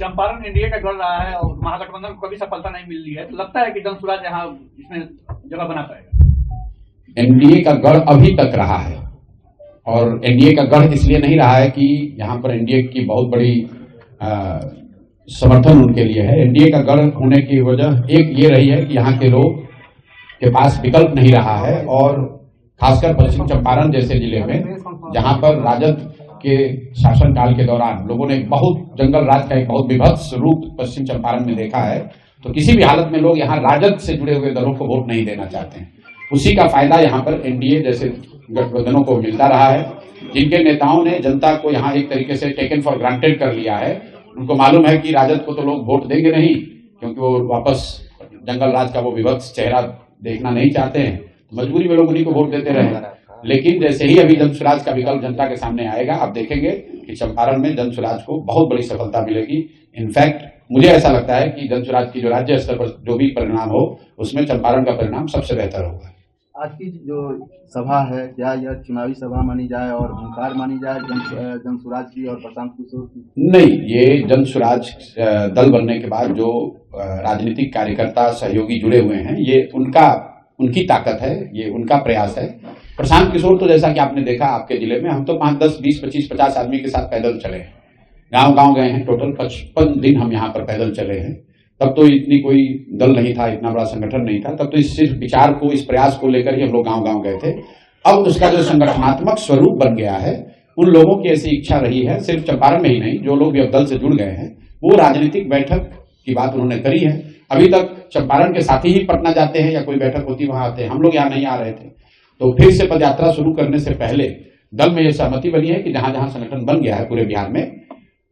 Champaran NDA का गढ़ रहा है और महागठबंधन को कभी सफलता नहीं मिल रही है, तो लगता है कि जनसुराज यहाँ इसमें जगह बना पाएगा। एनडीए का गढ़ अभी तक रहा है और एनडीए का गढ़ इसलिए नहीं रहा है कि यहाँ पर एनडीए की बहुत बड़ी समर्थन उनके लिए है। एनडीए का गढ़ होने की वजह एक ये रही है कि यहाँ के लोग के पास विकल्प नहीं रहा है और खासकर पश्चिम चंपारण जैसे जिले में जहाँ पर राजद के शासनकाल के दौरान लोगों ने बहुत जंगल राज का एक बहुत विभत्स रूप पश्चिम चंपारण में देखा है, तो किसी भी हालत में लोग यहाँ राजद से जुड़े हुए दलों को वोट नहीं देना चाहते हैं। उसी का फायदा यहाँ पर एनडीए जैसे गठबंधनों को मिलता रहा है, जिनके नेताओं ने जनता को यहाँ एक तरीके से टेकन फॉर ग्रांटेड कर लिया है। उनको मालूम है कि राजद को तो लोग वोट देंगे नहीं, क्योंकि वो वापस जंगल राज का वो विभत्स चेहरा देखना नहीं चाहते हैं, तो मजबूरी में लोग उन्हीं को वोट देते रहे। लेकिन जैसे ही अभी जनसुराज का विकल्प जनता के सामने आएगा, आप देखेंगे कि चंपारण में जनसुराज को बहुत बड़ी सफलता मिलेगी। इनफैक्ट मुझे ऐसा लगता है कि जनसुराज की जो राज्य स्तर पर जो भी परिणाम हो, उसमें चंपारण का परिणाम सबसे बेहतर होगा। आज की जो सभा है, क्या यह चुनावी सभा मानी जाए और हुंकार मानी जाए जनसुराज की और प्रशांत किशोर की? नहीं, ये जनसुराज दल बनने के बाद जो राजनीतिक कार्यकर्ता सहयोगी जुड़े हुए हैं, ये उनकी ताकत है, ये उनका प्रयास है। प्रशांत किशोर तो जैसा कि आपने देखा आपके जिले में, हम तो 5, 10, 20, 25, 50 आदमी के साथ पैदल चले हैं, गांव गए हैं। टोटल 55 दिन हम यहाँ पर पैदल चले हैं। तब तो इतनी कोई दल नहीं था, इतना बड़ा संगठन नहीं था, तब तो इस सिर्फ विचार को, इस प्रयास को लेकर ही हम लोग गांव गए थे। अब उसका जो संगठनात्मक स्वरूप बन गया है, उन लोगों की ऐसी इच्छा रही है, सिर्फ चंपारण में ही नहीं, जो लोग भी अब दल से जुड़ गए हैं, वो राजनीतिक बैठक की बात उन्होंने करी है। अभी तक चंपारण के साथी ही पटना जाते हैं या कोई बैठक होती वहां आते हैं, हम लोग यहाँ नहीं आ रहे थे। तो फिर से पदयात्रा शुरू करने से पहले दल में यह सहमति बनी है कि जहां जहां संगठन बन गया है पूरे बिहार में,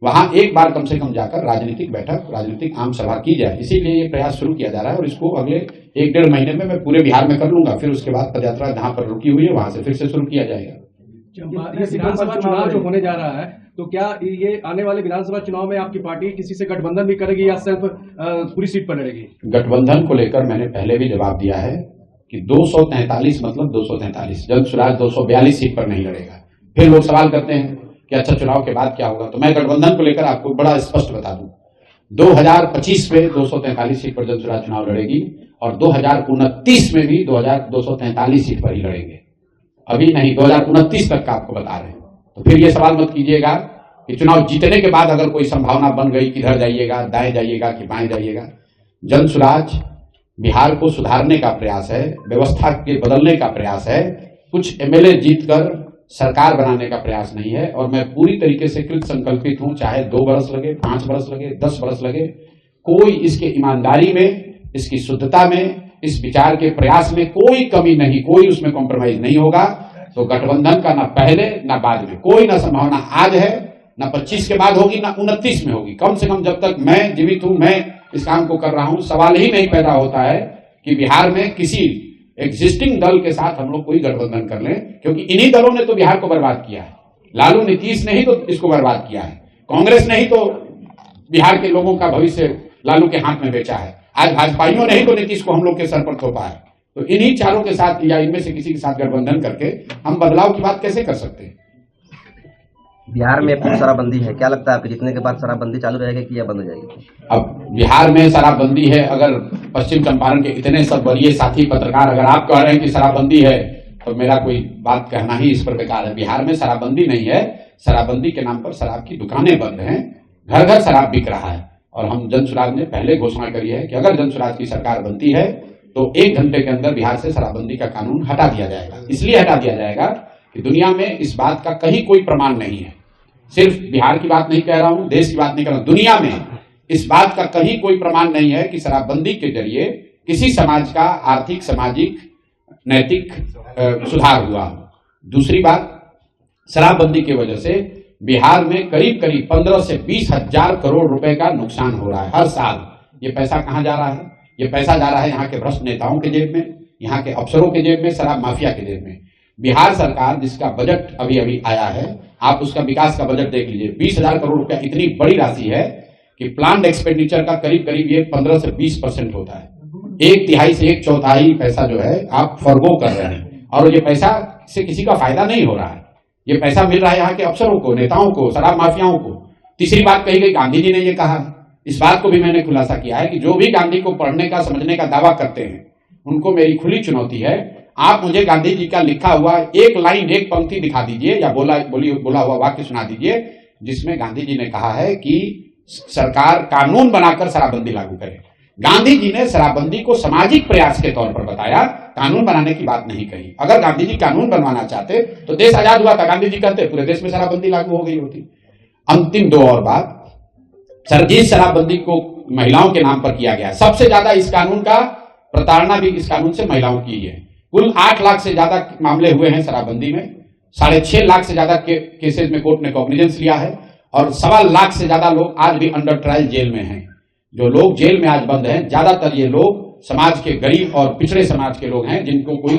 वहां एक बार कम से कम जाकर राजनीतिक बैठक, राजनीतिक आम सभा की जाए। इसीलिए ये प्रयास शुरू किया जा रहा है और इसको अगले 1-1.5 महीने में मैं पूरे बिहार में कर लूंगा। फिर उसके बाद पदयात्रा जहां पर रुकी हुई है वहां से फिर से शुरू किया जाएगा। विधानसभा चुनाव जो होने जा रहा है, तो क्या ये आने वाले विधानसभा चुनाव में आपकी पार्टी किसी से गठबंधन भी करेगी या सिर्फ पूरी सीट पर लड़ेगी? गठबंधन को लेकर मैंने पहले भी जवाब दिया है कि 243 मतलब 243, जनसुराज 242 सीट पर नहीं लड़ेगा। फिर लोग सवाल करते हैं कि अच्छा चुनाव के बाद क्या होगा, तो मैं गठबंधन को लेकर आपको बड़ा स्पष्ट बता दूं, 2025 में 243 सीट पर जनसुराज चुनाव लड़ेगी और 2029 में भी 243 सीट पर ही लड़ेंगे। अभी नहीं, 2029 तक का आपको बता रहे हैं। तो फिर ये सवाल मत कीजिएगा कि चुनाव जीतने के बाद अगर कोई संभावना बन गई, किधर जाइएगा, दाएं जाइएगा कि बाएं जाइएगा। जनसुराज बिहार को सुधारने का प्रयास है, व्यवस्था के बदलने का प्रयास है, कुछ एमएलए जीतकर सरकार बनाने का प्रयास नहीं है। और मैं पूरी तरीके से कृत संकल्पित हूं, चाहे 2 बरस लगे, 5 बरस लगे, 10 बरस लगे, कोई इसके ईमानदारी में, इसकी शुद्धता में, इस विचार के प्रयास में कोई कमी नहीं, कोई उसमें कॉम्प्रोमाइज नहीं होगा। तो गठबंधन का ना पहले ना बाद में कोई ना संभावना आज है, ना 25 के बाद होगी, ना 29 में होगी। कम से कम जब तक मैं जीवित हूं, मैं इस काम को कर रहा हूं, सवाल ही नहीं पैदा होता है कि बिहार में किसी एग्जिस्टिंग दल के साथ हम लोग कोई गठबंधन कर लें, क्योंकि इन्हीं दलों ने तो बिहार को बर्बाद किया है। लालू नीतीश ने ही तो इसको बर्बाद किया है, कांग्रेस ने ही तो बिहार के लोगों का भविष्य लालू के हाथ में बेचा है। आज भाजपाइयों ने ही तो नीतीश को हम लोग के सर पर थोपा है। तो इन्हीं चारों के साथ या इनमें से किसी के साथ गठबंधन करके हम बदलाव की बात कैसे कर सकते हैं? बिहार में शराबबंदी है, क्या लगता है आपको जीतने के बाद शराबबंदी चालू रहेगी कि या बंद हो जाएगी? अब बिहार में शराबबंदी है, अगर पश्चिम चंपारण के इतने सब वरीय साथी पत्रकार अगर आप कह रहे हैं कि शराबबंदी है, तो मेरा कोई बात कहना ही इस पर बेकार है। बिहार में शराबबंदी नहीं है, शराबबंदी के नाम पर शराब की दुकानें बंद हैं, घर घर शराब बिक रहा है। और हम जनसुराज ने पहले घोषणा करी है कि अगर जनसुराज की सरकार बनती है तो 1 घंटे के अंदर बिहार से शराबबंदी का कानून हटा दिया जाएगा। इसलिए हटा दिया जाएगा कि दुनिया में इस बात का कहीं कोई प्रमाण नहीं है। सिर्फ बिहार की बात नहीं कह रहा हूं, देश की बात नहीं कर रहा हूं, दुनिया में इस बात का कहीं कोई प्रमाण नहीं है कि शराबबंदी के जरिए किसी समाज का आर्थिक, सामाजिक, नैतिक सुधार हुआ। दूसरी बात, शराबबंदी की वजह से बिहार में करीब 15 से 20 हजार करोड़ रुपए का नुकसान हो रहा है हर साल। ये पैसा कहां जा रहा है? ये पैसा जा रहा है यहाँ के भ्रष्ट नेताओं के जेब में, यहाँ के अफसरों के जेब में, शराब माफिया के जेब में। बिहार सरकार जिसका बजट अभी अभी आया है, आप उसका विकास का बजट देख लीजिए, 20,000 करोड़ रुपया इतनी बड़ी राशि है कि प्लान्ड एक्सपेंडिचर का करीब ये 15 से 20% होता है। 1/3 से 1/4 पैसा जो है आप फॉरगो कर रहे हैं और ये पैसा से किसी का फायदा नहीं हो रहा है। ये पैसा मिल रहा है यहाँ के अफसरों को, नेताओं को, शराब माफियाओं को। तीसरी बात कही गई, गांधी जी ने ये कहा इस बात को भी मैंने खुलासा किया है कि जो भी गांधी को पढ़ने का समझने का दावा करते हैं उनको मेरी खुली चुनौती है, आप मुझे गांधी जी का लिखा हुआ एक लाइन, एक पंक्ति दिखा दीजिए या बोला हुआ वाक्य सुना दीजिए जिसमें गांधी जी ने कहा है कि सरकार कानून बनाकर शराबबंदी लागू करे। गांधी जी ने शराबबंदी को सामाजिक प्रयास के तौर पर बताया, कानून बनाने की बात नहीं कही। अगर गांधी जी कानून बनवाना चाहते तो देश आजाद हुआ था, गांधी जी कहते पूरे देश में शराबबंदी लागू हो गई होती। अंतिम दो और बात, जिस शराबबंदी को महिलाओं के नाम पर किया गया, सबसे ज्यादा इस कानून का प्रताड़ना भी इस कानून से महिलाओं की है। कुल 8 लाख से ज्यादा मामले हुए हैं शराबबंदी में, 6.5 लाख से ज्यादा केसेज में कोर्ट ने कॉग्निजेंस लिया है और 1.25 लाख से ज्यादा लोग आज भी अंडर ट्रायल जेल में हैं। जो लोग जेल में आज बंद हैं, ज्यादातर ये लोग समाज के गरीब और पिछड़े समाज के लोग हैं जिनको कोई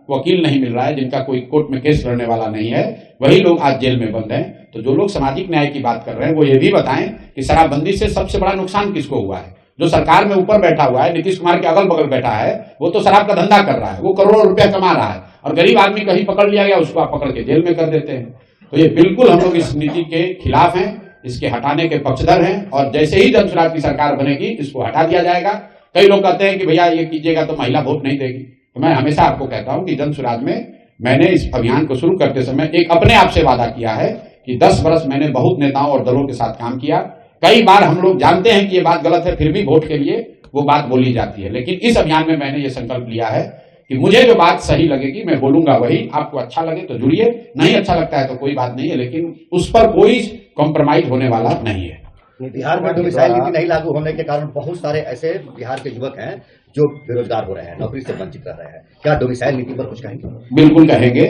वकील नहीं मिल रहा है, जिनका कोई कोर्ट में केस लड़ने वाला नहीं है, वही लोग आज जेल में बंद हैं। तो जो लोग सामाजिक न्याय की बात कर रहे हैं वो ये भी बताएं कि शराबबंदी से सबसे बड़ा नुकसान किसको हुआ है। जो सरकार में ऊपर बैठा हुआ है, नीतीश कुमार के अगल बगल बैठा है, वो तो शराब का धंधा कर रहा है, वो करोड़ों रुपया कमा रहा है और गरीब आदमी कहीं पकड़ लिया गया उसको आप पकड़ के जेल में कर देते हैं। तो ये बिल्कुल हम लोग इस नीति के खिलाफ हैं, इसके हटाने के पक्षधर हैं और जैसे ही जन स्वराज की सरकार बनेगी इसको हटा दिया जाएगा। कई लोग कहते हैं कि भैया ये कीजिएगा तो महिला वोट नहीं देगी, तो मैं हमेशा आपको कहता हूं कि जन स्वराज में मैंने इस अभियान को शुरू करते समय एक अपने आप से वादा किया है कि 10 वर्ष मैंने बहुत नेताओं और दलों के साथ काम किया। कई बार हम लोग जानते हैं कि ये बात गलत है, फिर भी वोट के लिए वो बात बोली जाती है, लेकिन इस अभियान में मैंने ये संकल्प लिया है कि मुझे जो बात सही लगेगी मैं बोलूंगा वही। आपको अच्छा लगे तो जुड़िए, नहीं अच्छा लगता है तो कोई बात नहीं है, लेकिन उस पर कोई कॉम्प्रोमाइज होने वाला नहीं है। बिहार में डोमिसाइल नीति नहीं लागू होने के कारण बहुत सारे ऐसे बिहार के युवक हैं जो बेरोजगार हो रहे हैं, नौकरी से वंचित रह रहे हैं। क्या डोमिसाइल नीति पर कुछ कहेंगे? बिल्कुल कहेंगे।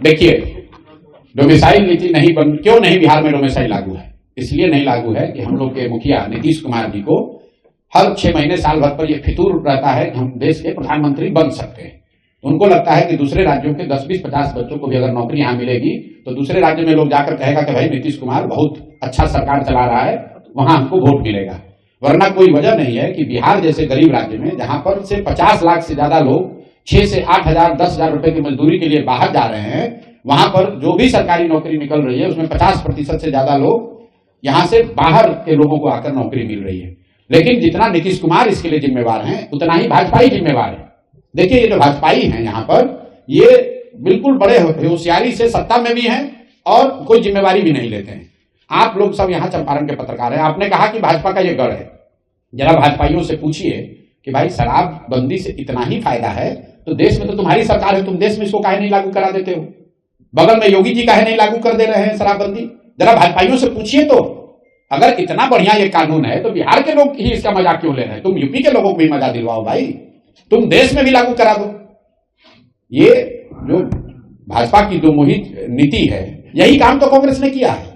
देखिए, डोमिसाइल नीति क्यों नहीं बिहार में डोमिसाइल लागू है? इसलिए नहीं लागू है कि हम लोग के मुखिया नीतीश कुमार जी को हर 6 महीने साल भर पर यह फितूर रहता है कि हम देश के प्रधानमंत्री बन सकते हैं। उनको लगता है कि दूसरे राज्यों के 10, 20, 50 बच्चों को भी अगर नौकरी यहाँ मिलेगी तो दूसरे राज्य में लोग जाकर कहेगा कि भाई नीतीश कुमार बहुत अच्छा सरकार चला रहा है, वहां हमको वोट मिलेगा। वरना कोई वजह नहीं है कि बिहार जैसे गरीब राज्य में जहां पर से 50 लाख से ज्यादा लोग 6 से 8 हजार 10 हजार रुपए की मजदूरी के लिए बाहर जा रहे हैं, वहां पर जो भी सरकारी नौकरी निकल रही है उसमें 50% से ज्यादा लोग यहां से बाहर के लोगों को आकर नौकरी मिल रही है। लेकिन जितना नीतीश कुमार इसके लिए जिम्मेवार हैं उतना ही भाजपा ही जिम्मेवार है। देखिए, ये जो भाजपाई हैं यहाँ पर, ये बिल्कुल बड़े होशियारी से सत्ता में भी हैं और कोई जिम्मेवारी भी नहीं लेते हैं। आप लोग सब यहाँ चंपारण के पत्रकार हैं, आपने कहा कि भाजपा का ये गढ़ है। जरा भाजपाइयों से पूछिए कि भाई शराबबंदी से इतना ही फायदा है तो देश में तो तुम्हारी सरकार है, तुम देश में इसको काहे नहीं लागू करा देते हो? बगल में योगी जी काहे नहीं लागू कर दे रहे हैं शराबबंदी? जरा भाजपाइयों से पूछिए तो। अगर इतना बढ़िया ये कानून है तो बिहार के लोग ही इसका मजा क्यों ले रहे हैं? तुम यूपी के लोगों को भी मजा दिलवाओ भाई, तुम देश में भी लागू करा दो। ये जो भाजपा की जो मोहित नीति है, यही काम तो कांग्रेस ने किया है।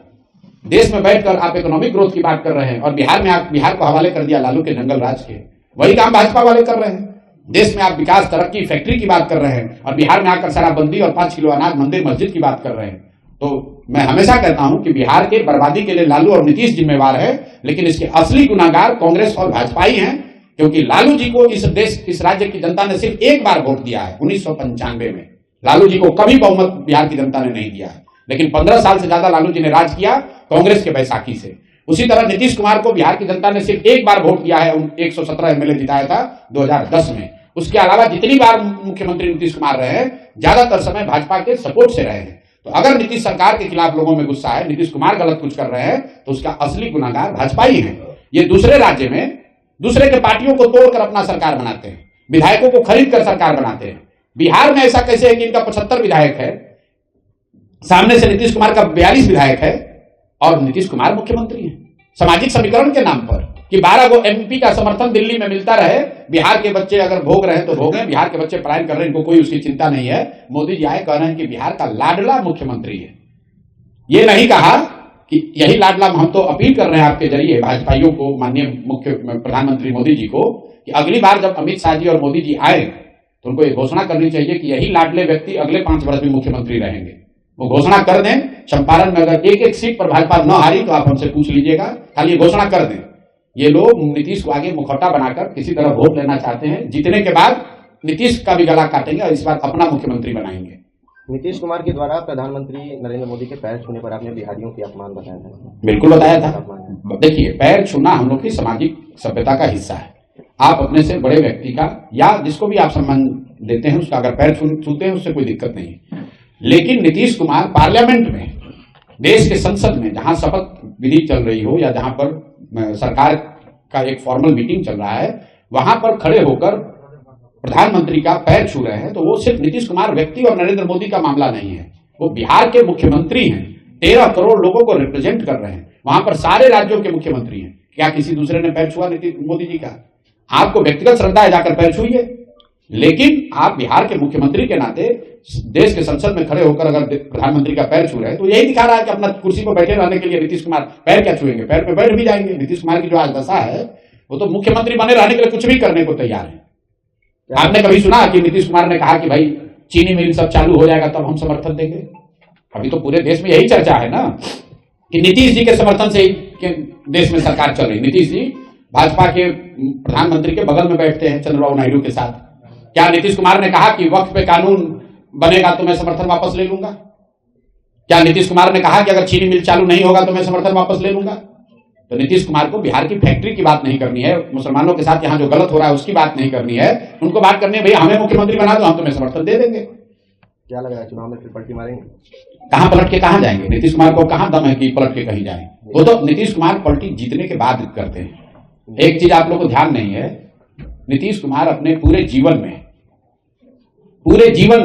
देश में बैठकर आप इकोनॉमिक ग्रोथ की बात कर रहे हैं और बिहार में आप बिहार को हवाले कर दिया लालू के जंगल राज के। वही काम भाजपा वाले कर रहे हैं। देश में आप विकास, तरक्की, फैक्ट्री की बात कर रहे हैं और बिहार में आकर शराबबंदी और 5 किलो अनाज, मंदिर, मस्जिद की बात कर रहे हैं। तो मैं हमेशा कहता हूं कि बिहार के बर्बादी के लिए लालू और नीतीश जिम्मेवार है, लेकिन इसके असली गुनाहगार कांग्रेस और भाजपा ही हैं, क्योंकि लालू जी को इस राज्य की जनता ने सिर्फ एक बार वोट दिया है 1995 में। लालू जी को कभी बहुमत बिहार की जनता ने नहीं दिया है, लेकिन 15 साल से ज्यादा लालू जी ने राज किया कांग्रेस के बैसाखी से। उसी तरह नीतीश कुमार को बिहार की जनता ने सिर्फ एक बार वोट दिया है, 117 एमएलए जिताया था 2010 में। उसके अलावा जितनी बार मुख्यमंत्री नीतीश कुमार रहे हैं, ज्यादातर समय भाजपा के सपोर्ट से रहे हैं। तो अगर नीतीश सरकार के खिलाफ लोगों में गुस्सा है, नीतीश कुमार गलत कुछ कर रहे हैं, तो उसका असली गुनाहगार भाजपा ही है। ये दूसरे राज्य में दूसरे के पार्टियों को तोड़कर अपना सरकार बनाते हैं, विधायकों को खरीद कर सरकार बनाते हैं। बिहार में ऐसा कैसे है कि इनका 75 विधायक है, सामने से नीतीश कुमार का 42 विधायक है और नीतीश कुमार मुख्यमंत्री है। सामाजिक समीकरण के नाम पर कि 12 गो एमपी का समर्थन दिल्ली में मिलता रहे, बिहार के बच्चे अगर भोग रहे हैं तो भोगें, बिहार के बच्चे पलायन कर रहे हैं, इनको कोई उसकी चिंता नहीं है। मोदी जी आए कह रहे हैं कि बिहार का लाडला मुख्यमंत्री है। ये नहीं कहा कि यही लाडला, हम तो अपील कर रहे हैं आपके जरिए भाजपाइयों को, माननीय मुख्य प्रधानमंत्री मोदी जी को, कि अगली बार जब अमित शाह जी और मोदी जी आए तो उनको ये घोषणा करनी चाहिए कि यही लाडले व्यक्ति अगले 5 वर्ष भी मुख्यमंत्री रहेंगे। वो घोषणा कर दें। चंपारण में अगर एक सीट पर भाजपा न हारी तो आप हमसे पूछ लीजिएगा, खाली घोषणा कर दें। ये लोग नीतीश को आगे मुखौटा बनाकर किसी तरह वोट लेना चाहते हैं। जीतने के बाद नीतीश का भी गला काटेंगे और इस बार अपना मुख्यमंत्री बनाएंगे। नीतीश कुमार के द्वारा प्रधानमंत्री नरेंद्र मोदी के पैर छूने पर आपने बिहारियों की अपमान बताया था। बिल्कुल बताया था। देखिए, पैर छूना हम लोग की सामाजिक सभ्यता का हिस्सा है। आप अपने से बड़े व्यक्ति का या जिसको भी आप सम्मान देते हैं उसका अगर पैर छूते हैं उससे कोई दिक्कत नहीं है। लेकिन नीतीश कुमार पार्लियामेंट में, देश के संसद में जहां शपथ विधि चल रही हो या जहां पर सरकार का एक फॉर्मल मीटिंग चल रहा है, वहां पर खड़े होकर प्रधानमंत्री का पैर छू रहे हैं, तो वो सिर्फ नीतीश कुमार व्यक्ति और नरेंद्र मोदी का मामला नहीं है। वो बिहार के मुख्यमंत्री हैं, 13 करोड़ लोगों को रिप्रेजेंट कर रहे हैं, वहां पर सारे राज्यों के मुख्यमंत्री हैं। क्या किसी दूसरे ने पैर छुआ नीतीश मोदी जी का? आपको व्यक्तिगत श्रद्धा है, जाकर पैर छुइए, लेकिन आप बिहार के मुख्यमंत्री के नाते देश के संसद में खड़े होकर अगर प्रधानमंत्री का पैर छू रहे हैं तो यही दिखा रहा है कि अपना कुर्सी पर बैठे रहने के लिए नीतीश कुमार पैर क्या छुएंगे, पैर पे बैठ भी जाएंगे। नीतीश कुमार की जो आज दशा है वो तो मुख्यमंत्री बने रहने के लिए कुछ भी करने को तैयार है। आपने कभी सुना कि नीतीश कुमार ने कहा कि भाई चीनी मिल सब चालू हो जाएगा तब हम समर्थन देंगे? अभी तो पूरे देश में यही चर्चा है ना कि नीतीश जी के समर्थन से ही देश में सरकार चल रही। नीतीश जी भाजपा के प्रधानमंत्री के बगल में बैठते हैं चंद्रबाबू नायडू के साथ। क्या नीतीश कुमार ने कहा कि वक्त पे कानून बनेगा तो मैं समर्थन वापस ले लूंगा? क्या नीतीश कुमार ने कहा कि अगर चीनी मिल चालू नहीं होगा तो मैं समर्थन वापस ले लूंगा? तो नीतीश कुमार को बिहार की फैक्ट्री की बात नहीं करनी है, मुसलमानों के साथ यहां जो गलत हो रहा है उसकी बात नहीं करनी है। उनको बात करनी है, भैया हमें मुख्यमंत्री बना दो, हम तुम्हें समर्थन दे देंगे। क्या लग रहा है चुनाव में फिर पलटी मारेंगे? कहां पलट के कहां जाएंगे? नीतीश कुमार को कहां दम है कि पलट के कहीं जाए? वो तो नीतीश कुमार पलटी जीतने के बाद करते हैं। एक चीज आप लोग को ध्यान नहीं है, नीतीश कुमार अपने पूरे जीवन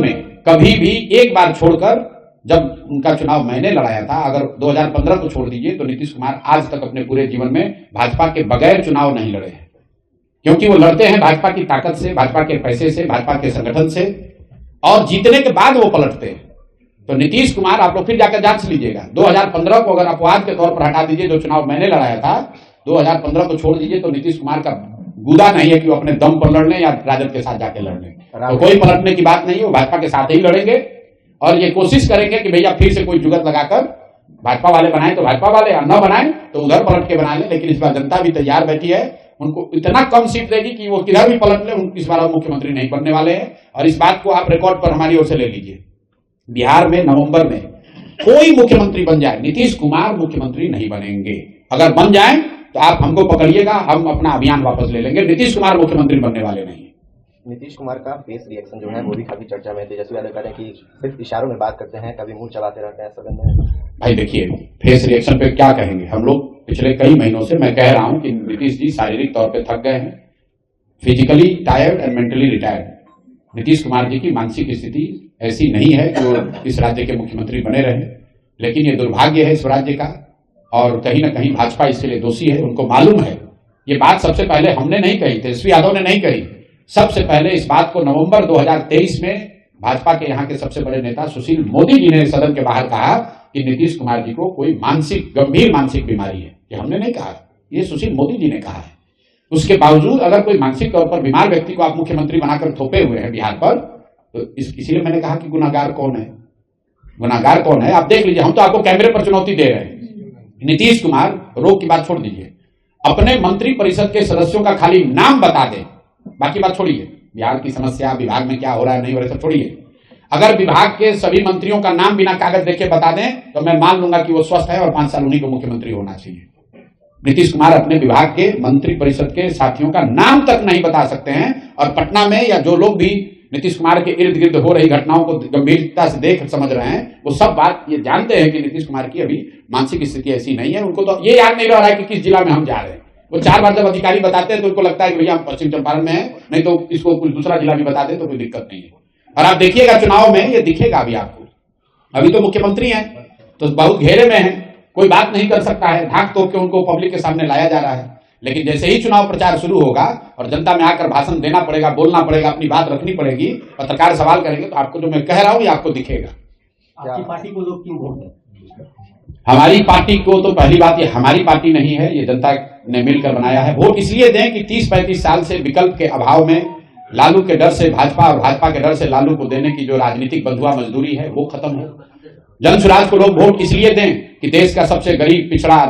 में कभी भी एक बार छोड़कर, जब उनका चुनाव मैंने लड़ाया था, अगर 2015 को छोड़ दीजिए तो नीतीश कुमार आज तक अपने पूरे जीवन में भाजपा के बगैर चुनाव नहीं लड़े हैं। क्योंकि वो लड़ते हैं भाजपा की ताकत से, भाजपा के पैसे से, भाजपा के संगठन से, और जीतने के बाद वो पलटते हैं। तो नीतीश कुमार, आप लोग फिर जाकर जांच लीजिएगा, 2015 को अगर अपवाद के तौर पर हटा दीजिए, जो चुनाव मैंने लड़ाया था 2015 को छोड़ दीजिए, तो नीतीश कुमार का गुदा नहीं है कि वो अपने दम पर लड़ लें या राजद के साथ जाके लड़ लें। तो कोई पलटने की बात नहीं है, वो भाजपा के साथ ही लड़ेंगे और ये कोशिश करेंगे कि भैया फिर से कोई जुगत लगाकर भाजपा वाले बनाए तो भाजपा वाले, और न बनाए तो उधर पलट के बना ले। लेकिन इस बार जनता भी तैयार बैठी है, उनको इतना कम सीट देगी कि वो किधर भी पलट ले, इस बार मुख्यमंत्री नहीं बनने वाले हैं। और इस बात को आप रिकॉर्ड पर हमारी ओर से ले लीजिए, बिहार में नवंबर में कोई मुख्यमंत्री बन जाए, नीतीश कुमार मुख्यमंत्री नहीं बनेंगे। अगर बन जाए तो आप हमको पकड़िएगा, हम अपना अभियान वापस ले लेंगे। नीतीश कुमार मुख्यमंत्री बनने वाले नहीं। नीतीश कुमार का फेस रिएक्शन जो है वो भी काफी चर्चा में है। तेजस्वी यादव कह रहे हैं कि सिर्फ इशारों में बात करते हैं, कभी मुंह चलाते रहते हैं सदन में। भाई देखिए, फेस रिएक्शन पे क्या कहेंगे हम लोग? पिछले कई महीनों से मैं कह रहा हूं कि नीतीश जी शारीरिक तौर पे थक गए हैं, physically tired and mentally retired. Nitish Kumar ji की मानसिक स्थिति ऐसी नहीं है कि वो इस राज्य के मुख्यमंत्री बने रहे, लेकिन ये दुर्भाग्य है इस राज्य का, और कहीं ना कहीं भाजपा इसके लिए दोषी है। उनको मालूम है, ये बात सबसे पहले हमने नहीं कही, तेजस्वी यादव ने नहीं कही। सबसे पहले इस बात को नवंबर 2023 में भाजपा के यहाँ के सबसे बड़े नेता सुशील मोदी जी ने सदन के बाहर कहा कि नीतीश कुमार जी को कोई गंभीर मानसिक बीमारी है। ये हमने नहीं कहा, ये सुशील मोदी जी ने कहा है। उसके बावजूद अगर कोई मानसिक तौर पर बीमार व्यक्ति को आप मुख्यमंत्री बनाकर थोपे हुए हैं बिहार पर, तो इसीलिए मैंने कहा कि गुनाहगार कौन है? गुनाहगार कौन है आप देख लीजिए। हम तो आपको कैमरे पर चुनौती दे रहे हैं। नीतीश कुमार, रोग की बात छोड़ दीजिए, अपने मंत्री परिषद के सदस्यों का खाली नाम बता दें, बाकी बात छोड़िए। बिहार की समस्या, विभाग में क्या हो रहा है नहीं हो रहा है सब छोड़िए। अगर विभाग के सभी मंत्रियों का नाम बिना कागज देखे बता दें तो मैं मान लूंगा कि वो स्वस्थ है और 5 साल उन्हीं को मुख्यमंत्री होना चाहिए। नीतीश कुमार अपने विभाग के मंत्री परिषद के साथियों का नाम तक नहीं बता सकते हैं, और पटना में या जो लोग भी नीतीश कुमार के इर्द गिर्द हो रही घटनाओं को गंभीरता से देख समझ रहे हैं, वो सब बात ये जानते हैं कि नीतीश कुमार की अभी मानसिक स्थिति ऐसी नहीं है। उनको तो ये याद नहीं रह रहा है कि किस जिला में हम जा रहे हैं। वो 4 बार जब अधिकारी बताते हैं तो उनको लगता है कि भैया हम पश्चिम चंपारण में है, नहीं तो इसको कोई दूसरा जिला भी बता दे तो कोई दिक्कत नहीं है। और आप देखिएगा चुनाव में ये दिखेगा अभी आपको। अभी तो मुख्यमंत्री हैं तो बहुत घेरे में है, कोई बात नहीं कर सकता है, ढाक तोड़ के उनको पब्लिक के सामने लाया जा रहा है। लेकिन जैसे ही चुनाव प्रचार शुरू होगा और जनता में आकर भाषण देना पड़ेगा, बोलना पड़ेगा, अपनी बात रखनी पड़ेगी, पत्रकार सवाल करेंगे, तो आपको जो मैं कह रहा हूं ये आपको दिखेगा। आपकी पार्टी को लोग क्यों वोट दें? हमारी पार्टी को तो पहली बात, ये हमारी पार्टी नहीं है, ये जनता ने मिलकर बनाया है। वोट इसलिए दें कि 30-35 साल से विकल्प के अभाव में लालू के डर से भाजपा और भाजपा के डर से लालू को देने की जो राजनीतिक बंधुआ मजदूरी है वो खत्म हो। जन सुराज को लोग वोट इसलिए दें कि देश का सबसे गरीब, पिछड़ा,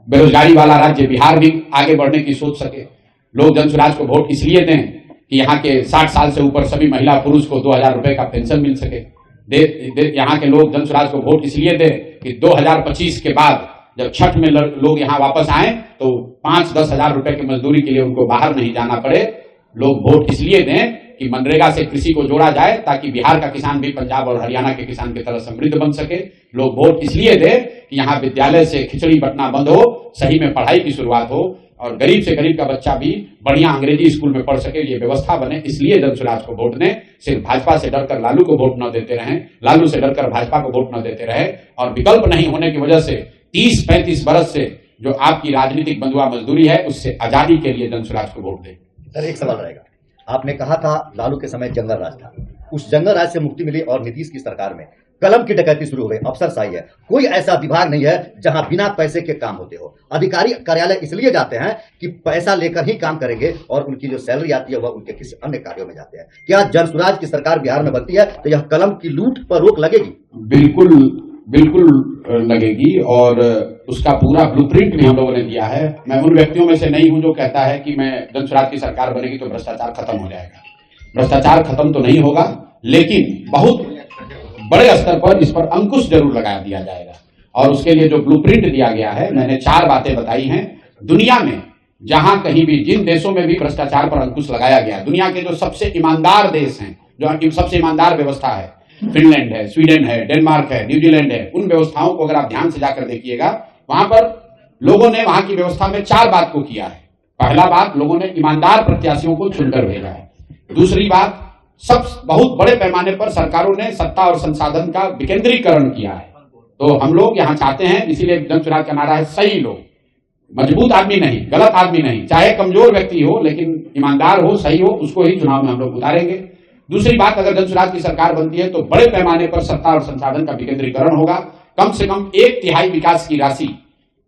बेरोजगारी वाला राज्य बिहार भी आगे बढ़ने की सोच सके। लोग जन सुराज को वोट इसलिए दें कि यहाँ के 60 साल से ऊपर सभी महिला पुरुष को 2000 रुपए का पेंशन मिल सके। यहाँ के लोग जन स्वराज को वोट इसलिए दें कि 2025 के बाद जब छठ में लोग यहाँ वापस आए तो 5-10 हजार रुपए की मजदूरी के लिए उनको बाहर नहीं जाना पड़े। लोग वोट इसलिए दें कि मनरेगा से कृषि को जोड़ा जाए ताकि बिहार का किसान भी पंजाब और हरियाणा के किसान की तरह समृद्ध बन सके। लोग वोट इसलिए दें कि यहाँ विद्यालय से खिचड़ी बंटना बंद हो, सही में पढ़ाई की शुरुआत हो और गरीब से गरीब का बच्चा भी बढ़िया अंग्रेजी स्कूल में पढ़ सके, ये व्यवस्था बने। इसलिए जन स्वराज को वोट दें। सिर्फ भाजपा से डरकर लालू को वोट न देते रहें, लालू से डरकर भाजपा को वोट न देते रहे और विकल्प नहीं होने की वजह से 30-35 बरस से जो आपकी राजनीतिक बंधुआ मजदूरी है उससे आजादी के लिए जन स्वराज को वोट दें। सर एक सवाल रहेगा, आपने कहा था लालू के समय जंगल राज था, उस जंगल राज से मुक्ति मिली और नीतीश की सरकार में कलम की डकैती शुरू हो गई, अफसरशाही है। कोई ऐसा विभाग नहीं है जहां बिना पैसे के काम होते हो। अधिकारी कार्यालय इसलिए जाते हैं कि पैसा लेकर ही काम करेंगे और उनकी जो सैलरी आती है वह उनके किसी अन्य कार्यों में जाते हैं। क्या जन स्वराज की सरकार बिहार में बनती है तो यह कलम की लूट पर रोक लगेगी? बिल्कुल लगेगी और उसका पूरा ब्लूप्रिंट भी हम लोगों ने दिया है। मैं उन व्यक्तियों में से नहीं हूं जो कहता है कि मैं जन स्वराज की सरकार बनेगी तो भ्रष्टाचार खत्म हो जाएगा। भ्रष्टाचार खत्म तो नहीं होगा, लेकिन बहुत बड़े स्तर पर इस पर अंकुश जरूर लगा दिया जाएगा और उसके लिए जो ब्लूप्रिंट दिया गया है, मैंने 4 बातें बताई हैं। दुनिया में जहां कहीं भी जिन देशों में भी भ्रष्टाचार पर अंकुश लगाया गया, दुनिया के जो सबसे ईमानदार देश हैं, जो सबसे ईमानदार व्यवस्था है, फिनलैंड है, स्वीडन है, डेनमार्क है, न्यूजीलैंड है, उन व्यवस्थाओं को अगर आप ध्यान से जाकर देखिएगा, वहां पर लोगों ने वहां की व्यवस्था में 4 बात को किया है। पहला बात, लोगों ने ईमानदार प्रत्याशियों को चुनकर भेजा है। दूसरी बात, बहुत बड़े पैमाने पर सरकारों ने सत्ता और संसाधन का विकेंद्रीकरण किया है। तो हम लोग यहाँ चाहते हैं, इसीलिए जन स्वराज का नारा है सही लोग, मजबूत आदमी नहीं, गलत आदमी नहीं, चाहे कमजोर व्यक्ति हो लेकिन ईमानदार हो, सही हो, उसको ही चुनाव में हम लोग उतारेंगे। दूसरी बात, अगर जन स्वराज की सरकार बनती है तो बड़े पैमाने पर सत्ता और संसाधन का विकेंद्रीकरण होगा। कम से कम 1/3 विकास की राशि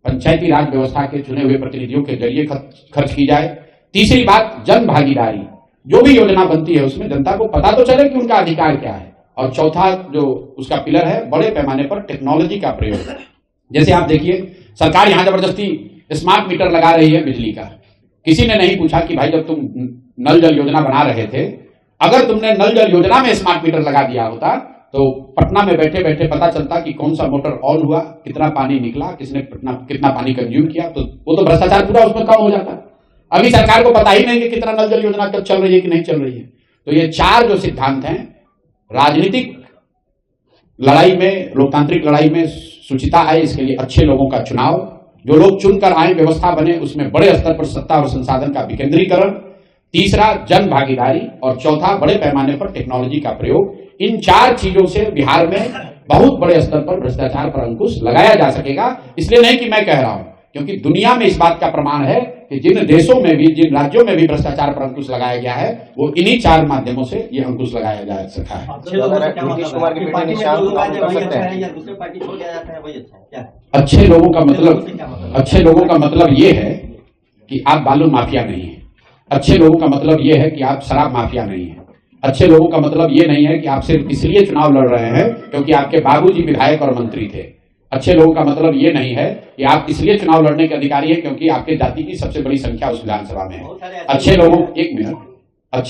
पंचायती राज व्यवस्था के चुने हुए प्रतिनिधियों के जरिए खर्च की जाए। तीसरी बात, जन भागीदारी, जो भी योजना बनती है उसमें जनता को पता तो चले कि उनका अधिकार क्या है। और चौथा जो उसका पिलर है, बड़े पैमाने पर टेक्नोलॉजी का प्रयोग। जैसे आप देखिए, सरकार यहां जबरदस्ती स्मार्ट मीटर लगा रही है बिजली का। किसी ने नहीं पूछा कि भाई जब तुम नल जल योजना बना रहे थे, अगर तुमने नल जल योजना में स्मार्ट मीटर लगा दिया होता तो पटना में बैठे बैठे पता चलता कि कौन सा मोटर ऑन हुआ, कितना पानी निकला, किसने कितना पानी कंज्यूम किया, तो वो तो भ्रष्टाचार पूरा उसमें कम हो जाता। अभी सरकार को पता ही नहीं कि कितना नल जल योजना कब चल रही है कि नहीं चल रही है। तो ये 4 जो सिद्धांत हैं, राजनीतिक लड़ाई में, लोकतांत्रिक लड़ाई में शुचिता आए, इसके लिए अच्छे लोगों का चुनाव, जो लोग चुनकर आए, व्यवस्था बने, उसमें बड़े स्तर पर सत्ता और संसाधन का विकेंद्रीकरण, तीसरा जन भागीदारी और चौथा बड़े पैमाने पर टेक्नोलॉजी का प्रयोग। इन 4 चीजों से बिहार में बहुत बड़े स्तर पर भ्रष्टाचार पर अंकुश लगाया जा सकेगा। इसलिए नहीं कि मैं कह रहा हूं, क्योंकि दुनिया में इस बात का प्रमाण है कि जिन देशों में भी, जिन राज्यों में भी भ्रष्टाचार पर अंकुश लगाया गया है, वो इन्हीं 4 माध्यमों से ये अंकुश लगाया जा सका है। नीतीश कुमार की बेटे निशांत कर सकते हैं। अच्छे लोगों का मतलब ये है कि आप बालू माफिया नहीं है। अच्छे लोगों का मतलब ये है कि आप शराब माफिया नहीं है। अच्छे लोगों का मतलब ये नहीं है कि आप सिर्फ इसलिए चुनाव लड़ रहे हैं क्योंकि आपके बाबूजी विधायक और मंत्री थे। अच्छे लोगों का मतलब ये नहीं है कि आप इसलिए चुनाव लड़ने के अधिकारी हैं क्योंकि आपके जाति की सबसे बड़ी संख्या उस विधानसभा में है। अच्छे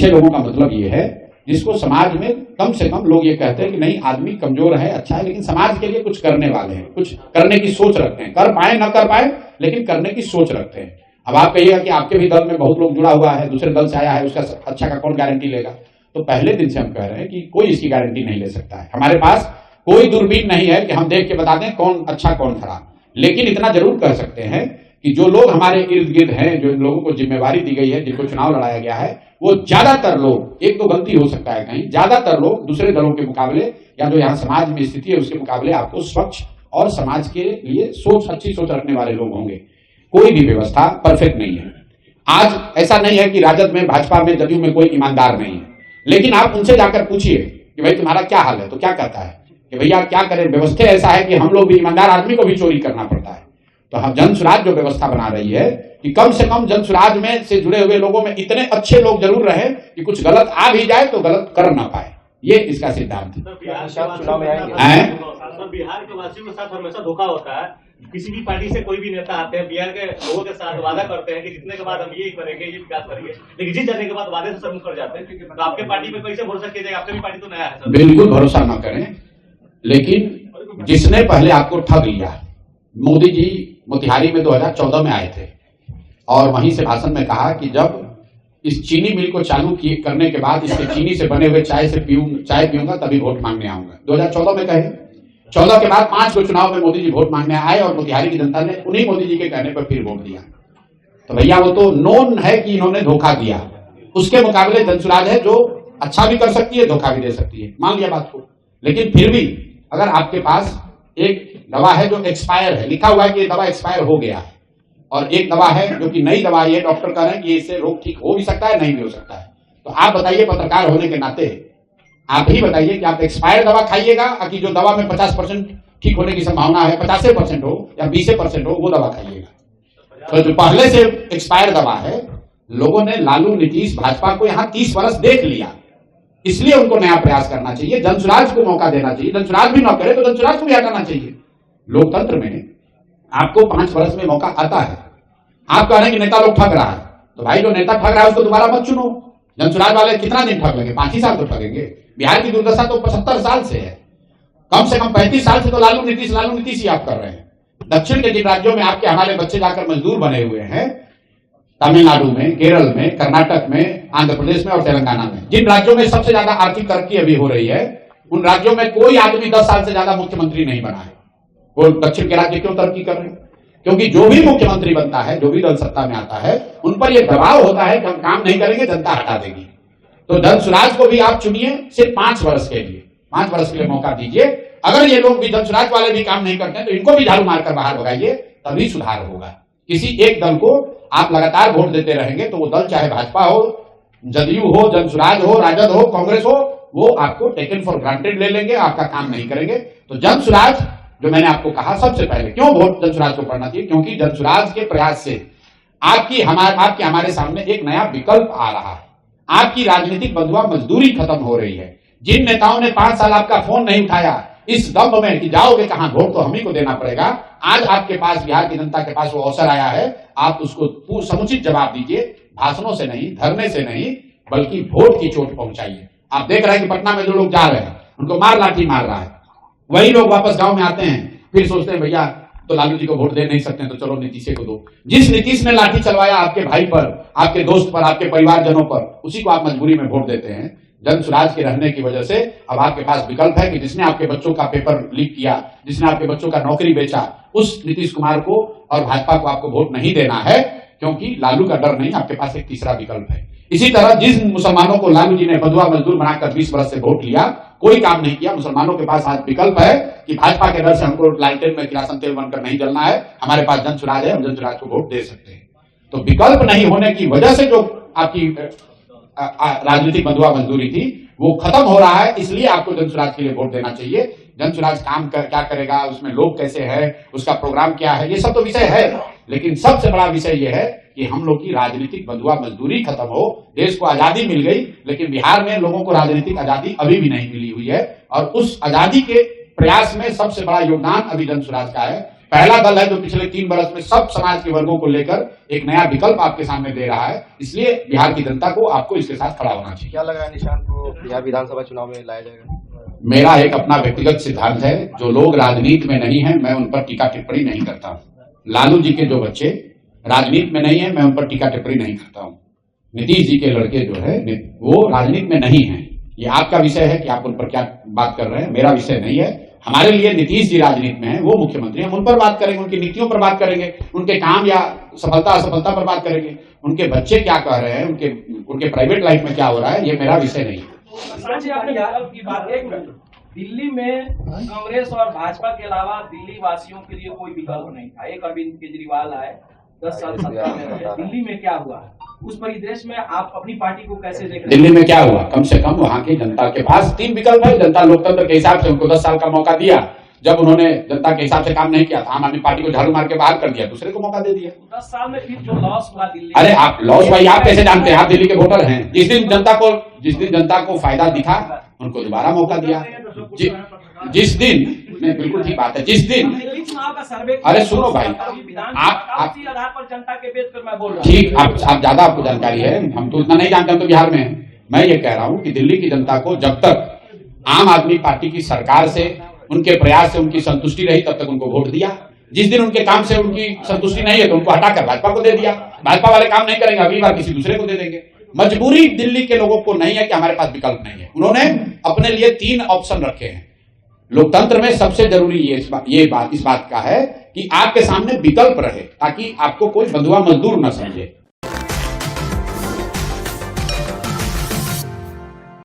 लोगों का मतलब ये है जिसको समाज में कम से कम लोग ये कहते हैं कि नहीं, आदमी कमजोर है, अच्छा है, लेकिन समाज के लिए कुछ करने वाले हैं, कुछ करने की सोच रखते हैं, कर पाए न कर पाए लेकिन करने की सोच रखते हैं। अब आप कहिएगा कि आपके भी दल में बहुत लोग जुड़ा हुआ है, दूसरे दल से आया है, उसका अच्छा का कौन गारंटी लेगा? तो पहले दिन से हम कह रहे हैं कि कोई इसकी गारंटी नहीं ले सकता है। हमारे पास कोई दूरबीन नहीं है कि हम देख के बता दें कौन अच्छा कौन खराब, लेकिन इतना जरूर कह सकते हैं कि जो लोग हमारे इर्द गिर्द हैं, जो लोगों को जिम्मेवारी दी गई है, जिनको चुनाव लड़ाया गया है, वो ज्यादातर लोग, एक तो गलती हो सकता है कहीं, ज्यादातर लोग दूसरे दलों के मुकाबले या जो यहाँ समाज में स्थिति है उसके मुकाबले आपको स्वच्छ और समाज के लिए अच्छी सोच रखने वाले लोग होंगे। कोई भी व्यवस्था परफेक्ट नहीं है। आज ऐसा नहीं है कि राजद में, भाजपा में, जदयू में कोई ईमानदार नहीं है, लेकिन आप उनसे जाकर पूछिए कि भाई तुम्हारा क्या हाल है, तो क्या कहता है कि भैया क्या करें, व्यवस्था ऐसा है कि हम लोग भी, ईमानदार आदमी को भी चोरी करना पड़ता है। तो हम जन स्वराज जो व्यवस्था बना रही है कि कम से कम जन स्वराज में से जुड़े हुए लोगों में इतने अच्छे लोग जरूर रहे कि कुछ गलत आ भी जाए तो गलत कर ना पाए, ये इसका सिद्धांत है। चुनाव में आएंगे। बिहार के वासियों के साथ हमेशा धोखा होता है। किसी भी पार्टी से कोई भी नेता आते हैं, बिहार के लोगों के साथ वादा करते हैं कि जितने के बाद हम ये करेंगे, ये विकास करेंगे, लेकिन जीत जाने के बाद वादे से सब मुकर जाते हैं। तो आपके पार्टी पे कैसे भरोसा किया जाएगा? आपकी भी पार्टी तो नया है सर। बिल्कुल भरोसा न करें, लेकिन जिसने पहले आपको ठग लिया, मोदी जी मोतिहारी में 2014 में आए थे और वहीं से भाषण में कहा कि जब इस चीनी मिल को चालू करने के बाद इसके चीनी से बने हुए चाय पीऊंगा तभी वोट मांगने आऊंगा। 2014 में कहे, 14 के बाद 5 को चुनाव में मोदी जी वोट मांगने आए और मोतिहारी की जनता ने उन्हीं मोदी जी के कहने पर फिर वोट दिया। तो भैया वो तो नोन है कि इन्होंने धोखा दिया। उसके मुकाबले जनसुराज है जो अच्छा भी कर सकती है, धोखा भी दे सकती है, मान लिया बात को। लेकिन फिर भी अगर आपके पास एक दवा है जो एक्सपायर है, लिखा हुआ है कि ये दवा एक्सपायर हो गया है, और एक दवा है जो कि नई दवा है, डॉक्टर कह रहे हैं कि इससे रोग ठीक हो भी सकता है, नहीं भी हो सकता है, तो आप बताइए पत्रकार होने के नाते आप ही बताइए कि आप एक्सपायर दवा खाइएगा कि जो दवा में 50% ठीक होने की संभावना है, 50% हो या 20% हो, वो दवा खाइएगा। तो जो पहले से एक्सपायर दवा है, लोगों ने लालू, नीतीश, भाजपा को यहां 30 वर्ष देख लिया, इसलिए उनको नया प्रयास करना चाहिए, जनसुराज को मौका देना चाहिए। जनसुराज भी न करे तो जनसुराज को भी हटाना चाहिए। लोकतंत्र में आपको 5 वर्ष में मौका आता है। आप कह रहे हैं कि नेता लोग ठग रहा है, तो भाई जो नेता ठग रहा है उसको दोबारा मत चुनो। जनसुराज वाले कितना दिन ठग लेंगे? 5 ही साल तो ठगेंगे। बिहार की दुर्दशा तो 75 साल से है, कम से कम 35 साल से तो लालू नीतीश ही आप कर रहे हैं। दक्षिण के जिन राज्यों में आपके हमारे बच्चे जाकर मजदूर बने हुए हैं, तमिलनाडु में, केरल में, कर्नाटक में, आंध्र प्रदेश में और तेलंगाना में, जिन राज्यों में सबसे ज्यादा आर्थिक तरक्की अभी हो रही है, उन राज्यों में कोई आदमी 10 साल से ज्यादा मुख्यमंत्री नहीं बना है। वो दक्षिण के राज्य क्यों तरक्की कर रहे हैं? क्योंकि जो भी मुख्यमंत्री बनता है, जो भी दल सत्ता में आता है, उन पर यह दबाव होता है कि हम काम नहीं करेंगे, जनता हटा देगी। तो जनसुराज को भी आप चुनिए सिर्फ 5 वर्ष के लिए, 5 वर्ष के लिए मौका दीजिए। अगर ये लोग भी, जनसुराज वाले भी काम नहीं करते हैं, तो इनको भी झाड़ू मारकर बाहर भगाइए, तभी सुधार होगा। किसी एक दल को आप लगातार वोट देते रहेंगे तो वो दल चाहे भाजपा हो, जदयू हो, जनसुराज हो, राजद हो, कांग्रेस हो, वो आपको टेकन फॉर ग्रांटेड ले लेंगे, आपका काम नहीं करेंगे। तो जनसुराज, जो मैंने आपको कहा, सबसे पहले क्यों वोट जनसुराज को पड़ना चाहिए? क्योंकि जनसुराज के प्रयास से आपके हमारे सामने एक नया विकल्प आ रहा है। आपकी राजनीतिक बंधुआ मजदूरी खत्म हो रही है। जिन नेताओं ने 5 साल आपका फोन नहीं उठाया इस दम्भ में कि जाओगे कहां, वोट तो हम ही को देना पड़ेगा, आज आपके पास, बिहार की जनता के पास वो अवसर आया है। आप उसको समुचित जवाब दीजिए, भाषणों से नहीं, धरने से नहीं, बल्कि वोट की चोट पहुंचाइए। आप देख रहे हैं कि पटना में जो लोग जा रहे हैं उनको मार लाठी मार रहा है, वही लोग वापस गांव में आते हैं, फिर सोचते हैं भैया तो लालू जी को वोट दे नहीं सकते, तो चलो नीतीश को दो। जिस नीतीश ने लाठी चलवाया आपके भाई पर, आपके दोस्त पर, आपके परिवारजनों पर, उसी को आप मजबूरी में वोट देते हैं। जनसुराज के रहने की वजह से अब आपके पास विकल्प है कि जिसने आपके बच्चों का पेपर लीक किया, जिसने आपके बच्चों का नौकरी बेचा, उस नीतीश कुमार को और भाजपा को आपको वोट नहीं देना है, क्योंकि लालू का डर नहीं, आपके पास एक तीसरा विकल्प है। इसी तरह जिन मुसलमानों को लालू जी ने बंधुआ मजदूर बनाकर 20 वर्ष से वोट लिया, कोई काम नहीं किया, मुसलमानों के पास आज विकल्प है कि भाजपा के डर से हमको लालटेन में किरासन तेल बनकर नहीं जलना है, हमारे पास जनसुराज है, हम जनसुराज को वोट दे सकते हैं। तो विकल्प नहीं होने की वजह से जो आपकी राजनीतिक बंधुआ मजदूरी थी वो खत्म हो रहा है, इसलिए आपको जनसुराज के लिए वोट देना चाहिए। जनसुराज काम क्या करेगा, उसमें लोग कैसे है, उसका प्रोग्राम क्या है, ये सब तो विषय है, लेकिन सबसे बड़ा विषय ये है कि हम लोग की राजनीतिक बंधुआ मजदूरी खत्म हो। देश को आजादी मिल गई, लेकिन बिहार में लोगों को राजनीतिक आजादी अभी भी नहीं मिली हुई है, और उस आजादी के प्रयास में सबसे बड़ा योगदान अभी जनसुराज का है। पहला दल है जो पिछले 3 वर्ष में सब समाज के वर्गों को लेकर एक नया विकल्प आपके सामने दे रहा है, इसलिए बिहार की जनता को आपको इसके साथ खड़ा होना चाहिए। क्या लगा निशान को बिहार विधानसभा चुनाव में लाया जाएगा? मेरा एक अपना व्यक्तिगत सिद्धांत है, जो लोग राजनीति में नहीं है मैं उन पर टीका टिप्पणी नहीं करता हूँ। लालू जी के जो बच्चे राजनीति में नहीं है मैं उन पर टीका टिप्पणी नहीं करता हूँ। नीतीश जी के लड़के जो है वो राजनीति में नहीं है, ये आपका विषय है कि आप उन पर क्या बात कर रहे हैं, मेरा विषय नहीं है। हमारे लिए नीतीश जी राजनीति में है, वो मुख्यमंत्री, हम उन पर बात करेंगे, उनकी नीतियों पर बात करेंगे, उनके काम या सफलता असफलता पर बात करेंगे, उनके बच्चे क्या कह रहे हैं, उनके प्राइवेट लाइफ में क्या हो रहा है, ये मेरा विषय नहीं है। दिल्ली में कांग्रेस और भाजपा के अलावा दिल्ली वासियों के लिए कोई विकल्प नहीं था। एक अरविंद केजरीवाल आए, 10 साल सत्ता में रहे। दिल्ली में क्या हुआ, उस परिदृश्य में आप अपनी पार्टी को कैसे देख रहे हैं? दिल्ली में क्या हुआ, कम से कम वहां की जनता के पास 3 विकल्प है। जनता लोकतंत्र के हिसाब से उनको 10 साल का मौका दिया, जब उन्होंने जनता के हिसाब से काम नहीं किया तो आम आदमी पार्टी को झाड़ू मार के बाहर कर दिया, दूसरे को मौका दे दिया। 10 साल में फिर जो लॉस हुआ दिल्ली, अरे आप लॉस भाई आप कैसे जानते हैं, आप दिल्ली के वोटर हैं। जिस दिन जनता को फायदा दिखा उनको दोबारा मौका दिया। जिस नहीं, बिल्कुल ठीक बात है। जिस दिन दिल्ली चुनाव का सर्वे अरे सुनो भाई, आप उसी आधार पर जनता के बेस पर मैं बोल रहा हूँ। ठीक, आप ज्यादा आपको जानकारी है, हम तो उतना नहीं जानते, हम तो बिहार में हैं। मैं ये कह रहा हूं कि दिल्ली की जनता को जब तक आम आदमी पार्टी की सरकार से, उनके प्रयास से उनकी संतुष्टि रही, तब तक उनको वोट दिया। जिस दिन उनके काम से उनकी संतुष्टि नहीं है तो उनको हटाकर भाजपा को दे दिया। भाजपा वाले काम नहीं करेंगे, अगली बार किसी दूसरे को दे देंगे। मजबूरी दिल्ली के लोगों को नहीं है कि हमारे पास विकल्प नहीं है। उन्होंने अपने लिए 3 ऑप्शन रखे हैं। लोकतंत्र में सबसे जरूरी इस बात का है कि आपके सामने विकल्प रहे, ताकि आपको कोई बंधुआ मजदूर न समझे।